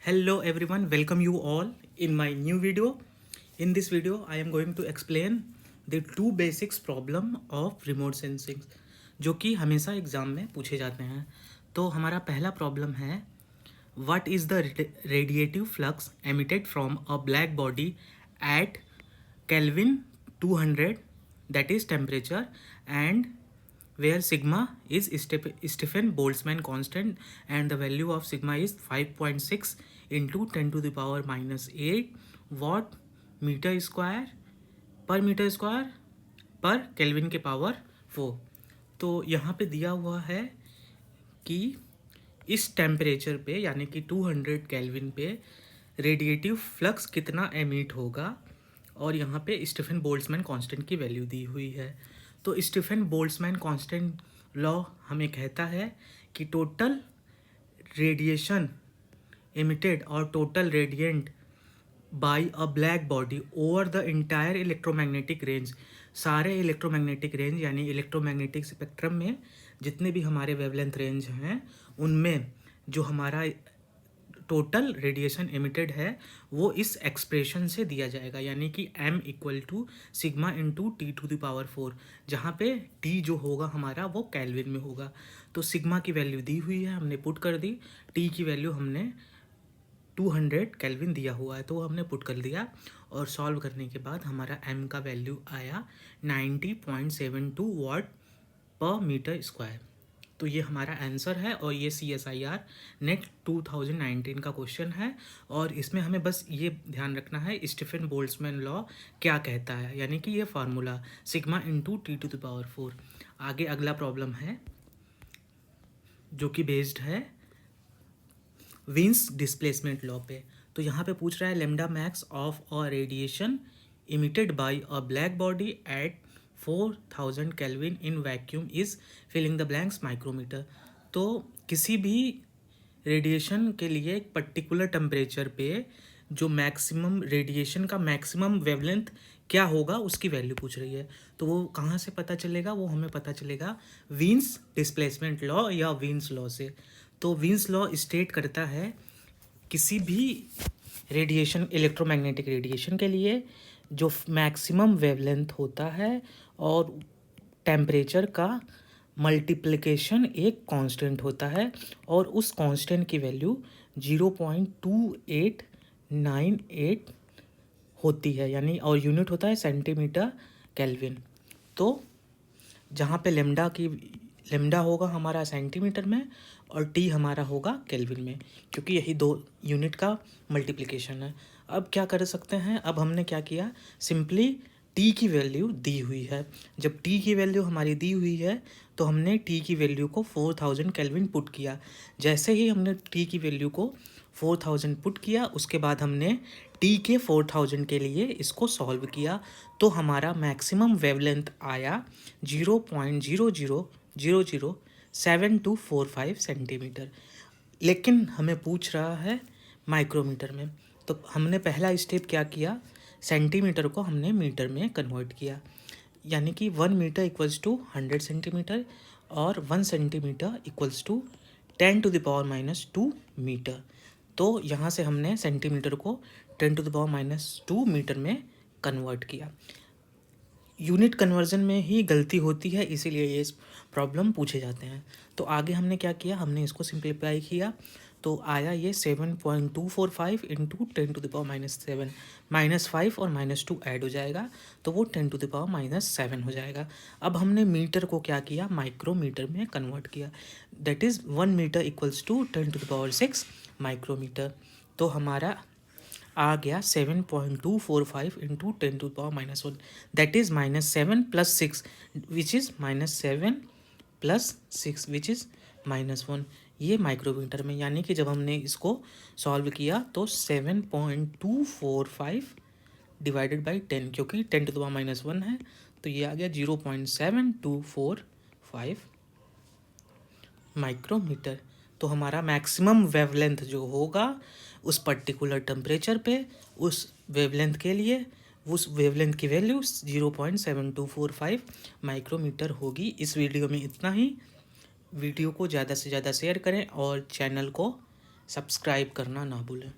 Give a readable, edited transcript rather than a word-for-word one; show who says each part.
Speaker 1: Hello everyone, welcome you all in my new video. In this video, I am going to explain the two basics problem of remote sensing जो कि हमेशा exam में पूछे जाते हैं. तो हमारा पहला प्रॉब्लम है what is the radiative flux emitted from a black body at Kelvin 200 that is temperature and where sigma is Stephen Boltzmann constant and the value of sigma is 5.6 into 10 to the power minus 8 watt meter square पर kelvin के power 4. तो यहाँ पे दिया हुआ है कि इस टेम्परेचर पे यानी कि 200 केल्विन पे रेडिएटिव फ्लक्स कितना एमिट होगा और यहाँ पे स्टीफन बोल्ट्जमैन कांस्टेंट की वैल्यू दी हुई है. तो स्टीफन बोल्ट्जमैन कांस्टेंट लॉ हमें कहता है कि total radiation emitted or total radiant by a black body over the entire electromagnetic range, सारे इलेक्ट्रोमैग्नेटिक रेंज यानी इलेक्ट्रोमैग्नेटिक स्पेक्ट्रम में जितने भी हमारे वेवलेंथ रेंज हैं उनमें जो हमारा टोटल रेडिएशन एमिटेड है वो इस एक्सप्रेशन से दिया जाएगा यानी कि m equal to sigma into T to the power 4, जहाँ पे t जो होगा हमारा वो केल्विन में होगा. तो सिग्मा की वैल्यू दी हुई है, हमने पुट कर दी. t की वैल्यू हमने 200 केल्विन दिया हुआ है तो हमने पुट कर दिया और सॉल्व करने के बाद हमारा m का वैल्यू आया 90.72 वाट पर मीटर स्क्वायर. तो ये हमारा आंसर है और ये CSIR नेट 2019 का क्वेश्चन है. और इसमें हमें बस ये ध्यान रखना है स्टीफन बोल्ट्जमैन लॉ क्या कहता है यानी कि ये formula sigma into T to the power 4. आगे अगला प्रॉब्लम है जो कि बेस्ड है विन्स डिस्प्लेसमेंट लॉ पे. तो यहाँ पे पूछ रहा है lambda max of a radiation emitted by a black body at 4000 kelvin in vacuum is filling the blanks micrometer. तो किसी भी रेडिएशन के लिए एक पर्टिकुलर टेम्परेचर पे जो मैक्सिमम रेडिएशन का मैक्सिमम वेवलेंथ क्या होगा उसकी वैल्यू पूछ रही है. तो वो कहाँ से पता चलेगा, वो हमें पता चलेगा विन्स डिस्प्लेसमेंट लॉ या विन्स लॉ से. तो विन्स लॉ स्टेट करता है किसी भी रेडिएशन इलेक्ट्रोमैग्नेटिक रेडिएशन के लिए जो मैक्सिमम वेवलेंथ होता है और टेम्परेचर का मल्टीप्लिकेशन एक कांस्टेंट होता है और उस कांस्टेंट की वैल्यू 0.2898 होती है यानी और यूनिट होता है सेंटीमीटर केल्विन. तो जहाँ पे लेमडा होगा हमारा सेंटीमीटर में और टी हमारा होगा केल्विन में क्योंकि यही दो यूनिट का मल्टीप्लिकेशन है. अब क्या कर सकते हैं, अब हमने क्या किया सिंपली टी की वैल्यू दी हुई है. जब टी की वैल्यू हमारी दी हुई है तो हमने टी की वैल्यू को 4000 केल्विन पुट किया. जैसे ही हमने टी की वैल्यू को 4000 पुट किया उसके बाद हमने टी के 4000 के लिए इसको सॉल्व किया तो हमारा मैक्सिमम वेवलेंथ आया 0.00007245 सेंटीमीटर. लेकिन हमें पूछ रहा है माइक्रोमीटर में. तो हमने पहला स्टेप क्या किया, सेंटीमीटर को हमने मीटर में कन्वर्ट किया यानी कि 1 मीटर इक्वल्स टू 100 सेंटीमीटर और 1 centimetre equals to 10 to the power minus 2 metre. तो यहाँ से हमने सेंटीमीटर को 10 to the power minus 2 metre में कन्वर्ट किया. यूनिट कन्वर्जन में ही गलती होती है इसीलिए ये प्रॉब्लम पूछे जाते हैं. तो आगे हमने क्या किया, हमने इसको सिंप्लीफाई किया तो आया ये 7.245 into 10 to the power minus 7 -5 और -2 ऐड हो जाएगा तो वो 10 टू द पावर माइनस 7 हो जाएगा. अब हमने मीटर को क्या किया, माइक्रोमीटर में कन्वर्ट किया. That is 1 metre equals to 10 to the power 6 micrometre. तो हमारा आ गया 7.245 into 10 to power minus 1 that is -7 + 6 which is -7 + 6 which is -1. ये माइक्रोमीटर में यानी कि जब हमने इसको सॉल्व किया तो 7.245 डिवाइडेड बाई 10 क्योंकि 10 टू द पावर माइनस 1 है तो ये आ गया 0.7245 माइक्रोमीटर. तो हमारा मैक्सिमम वेवलेंथ जो होगा उस पर्टिकुलर टेम्परेचर पे उस वेवलेंथ के लिए उस वेवलेंथ की वैल्यू 0.7245 माइक्रोमीटर होगी. इस वीडियो में इतना ही. वीडियो को ज़्यादा से ज़्यादा शेयर करें और चैनल को सब्सक्राइब करना ना भूलें।